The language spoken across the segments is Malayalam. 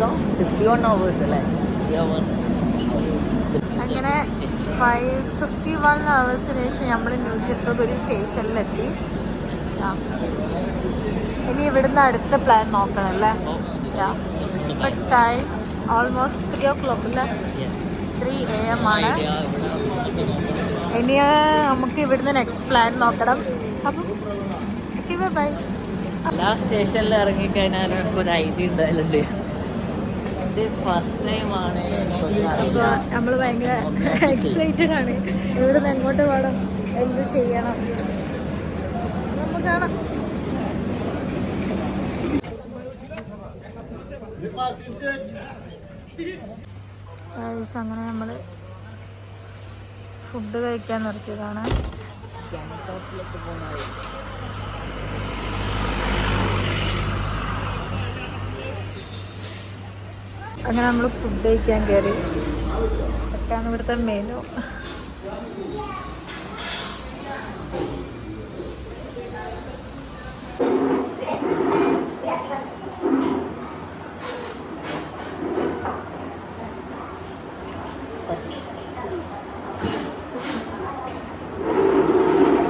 ദിവസം 51 hours അല്ലേ? അങ്ങനെ 51 hours-ന് ശേഷം നമ്മൾ ന്യൂ ജൽപായ്ഗുരി സ്റ്റേഷനിലെത്തി. ഇനി ഇവിടുന്ന് അടുത്ത പ്ലാൻ നോക്കണം അല്ലേ? ടൈം ഓൾമോസ്റ്റ് 3 o'clock അല്ലേ? 3 AM ആണ്. ഇനി നമുക്ക് ഇവിടുന്ന് നെക്സ്റ്റ് പ്ലാൻ നോക്കണം. അപ്പം ബൈ. എല്ലാ സ്റ്റേഷനിൽ ഇറങ്ങിക്കഴിഞ്ഞാൽ ഒരു ഐഡിയ ഉണ്ടായാലുണ്ട്. ഇത് ഫസ്റ്റ് ടൈമാണ്. നമ്മൾ ഭയങ്കര എക്സൈറ്റഡ് ആണ്. ഇവിടുന്ന് എങ്ങോട്ട് പോകണം, എന്ത് ചെയ്യണം, നമുക്ക് കാണാം. അങ്ങനെ നമ്മൾ ഫുഡ് കഴിക്കാൻ നിർത്തിയതാണ്. അങ്ങനെ നമ്മൾ ഫുഡ് കഴിക്കാൻ കയറി. ഒക്കെയാണ് ഇവിടുത്തെ മെനു.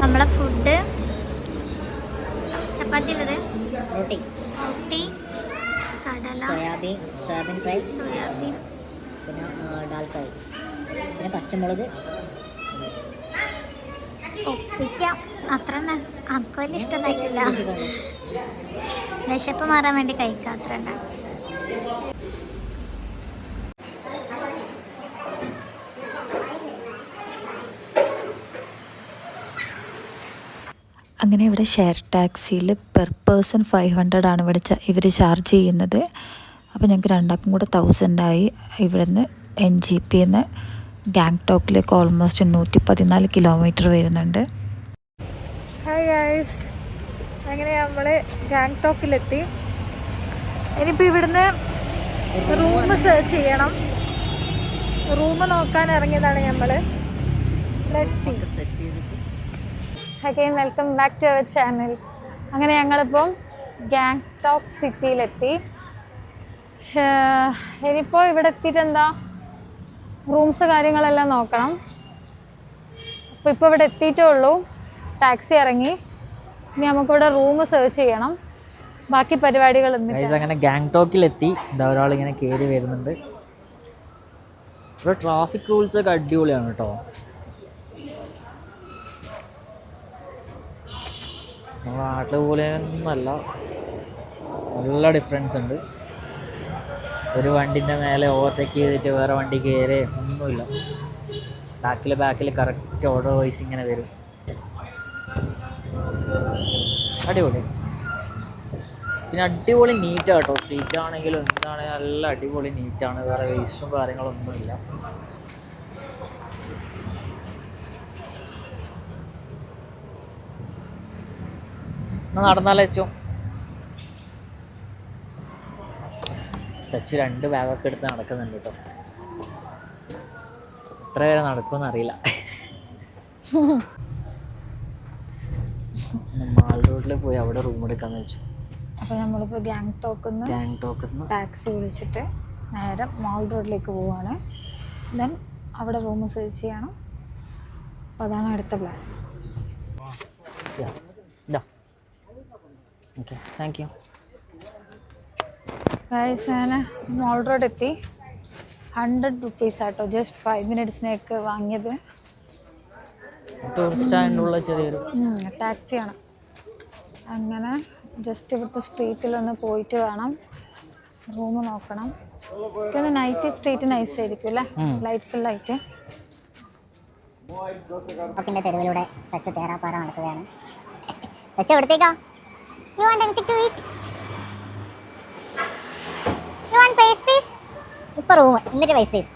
നമ്മളെ ഫുഡ് ചപ്പാത്തി ഉള്ളത്, റൊട്ടി, കടല, സോയാബീൻ ഫ്രൈ, പിന്നെ ഡാൽ ഫ്രൈ, പിന്നെ പച്ചമുളക്. ഒപ്പിക്കാം അത്ര തന്നെ. നമുക്ക് വലിയ ഇഷ്ടമായിട്ടില്ല. വിശപ്പ് മാറാൻ വേണ്ടി കഴിക്കാം അത്ര തന്നെ. അങ്ങനെ ഇവിടെ ഷെയർ ടാക്സിയിൽ പെർ പേഴ്സൺ 500 ആണ് ഇവിടെ ഇവർ ചാർജ് ചെയ്യുന്നത്. അപ്പോൾ ഞങ്ങൾക്ക് രണ്ടാൾക്കും കൂടെ 1000 ആയി. ഇവിടുന്ന് NGPന്ന് ഗാങ്ടോക്കിലേക്ക് ഓൾമോസ്റ്റ് 114 കിലോമീറ്റർ വരുന്നുണ്ട്. ഹായ് ഗൈസ്, അങ്ങനെ നമ്മൾ ഗാങ്ടോക്കിലെത്തി. ഇനിയിപ്പോൾ ഇവിടുന്ന് റൂം സെർച്ച് ചെയ്യണം. റൂം നോക്കാൻ ഇറങ്ങിയതാണ് നമ്മൾ. Again welcome back to our channel. അങ്ങനെ ഞങ്ങളിപ്പം ഗാങ്ടോക്ക് സിറ്റിയിലെത്തി. ഇനിയിപ്പോൾ ഇവിടെ എത്തിയിട്ട് എന്താ റൂംസ് കാര്യങ്ങളെല്ലാം നോക്കണം. അപ്പോൾ ഇപ്പോൾ ഇവിടെ എത്തിയിട്ടേ ഉള്ളൂ. ടാക്സി ഇറങ്ങി. ഇനി നമുക്കിവിടെ റൂം സെർച്ച് ചെയ്യണം. ബാക്കി പരിപാടികൾ അങ്ങനെ ഗാങ്ടോക്കിലെത്തി. എന്താ ഒരാളിങ്ങനെ കയറി വരുന്നുണ്ട്. ഇവിടെ ട്രാഫിക് റൂൾസ് ഒക്കെ അടിപൊളിയാണ് കേട്ടോ. നമ്മുടെ നാട്ടിൽ പോലെ ഒന്നുമല്ല, നല്ല ഡിഫറൻസ് ഉണ്ട്. ഒരു വണ്ടിൻ്റെ മേലെ ഓവർടേക്ക് ചെയ്തിട്ട് വേറെ വണ്ടി കയറി ഒന്നുമില്ല. ബാക്കിൽ കറക്റ്റ് ഓർഡർ വൈസ് ഇങ്ങനെ വരും. അടിപൊളി. പിന്നെ അടിപൊളി നീറ്റാണ് കേട്ടോ. സ്ട്രീറ്റ് ആണെങ്കിലും എന്താണെങ്കിലും നല്ല അടിപൊളി നീറ്റാണ്. വേറെ വേസ്റ്റും കാര്യങ്ങളൊന്നുമില്ല. നടന്നാലോ വെച്ചോ. ടച്ച് 2 ബാഗൊക്കെ എടുത്ത് നടക്കുന്നുണ്ട് കേട്ടോ. എത്ര പേരെ നടക്കുമെന്ന് അറിയില്ല. മാൾ റോഡിൽ പോയി അവിടെ റൂം എടുക്കാന്ന് വെച്ചു. അപ്പോൾ നമ്മളിപ്പോൾ ഗാങ്ടോക്കിന്ന് ടാക്സി വിളിച്ചിട്ട് നേരെ മാൾ റോഡിലേക്ക് പോവുകയാണ്. ദെൻ അവിടെ റൂം സെർച്ച് ചെയ്യണം. അപ്പോൾ അതാണ് അടുത്ത plan. Okay, thank you. Guys, അങ്ങനെ മാൾ റോഡ് എത്തി. 100 rupees ആട്ടോ. ജസ്റ്റ് 5 minutesനേക്ക് വാങ്ങിയത്. ടൂറിസ്റ്റ് സ്റ്റാൻഡുള്ള ചെറിയൊരു ടാക്സിയാണ്. അങ്ങനെ ജസ്റ്റ് ഇവിടുത്തെ സ്ട്രീറ്റിലൊന്ന് പോയിട്ട് വേണം റൂം നോക്കണം. എനിക്കൊന്ന് നൈറ്റ് സ്ട്രീറ്റ് നൈസ് ആയിരിക്കും അല്ലേ? ലൈറ്റ്സ് എല്ലാം ആയിട്ട്. തെരുവിലൂടെ ടച്ച് തേരാപ്പാറ നടക്കുകയാണ്. ടച്ച് എവിടത്തേക്കാ? You want anything to eat? You want pastries? ഇപ്പോൾ റൂം എന്നിട്ട് pastries.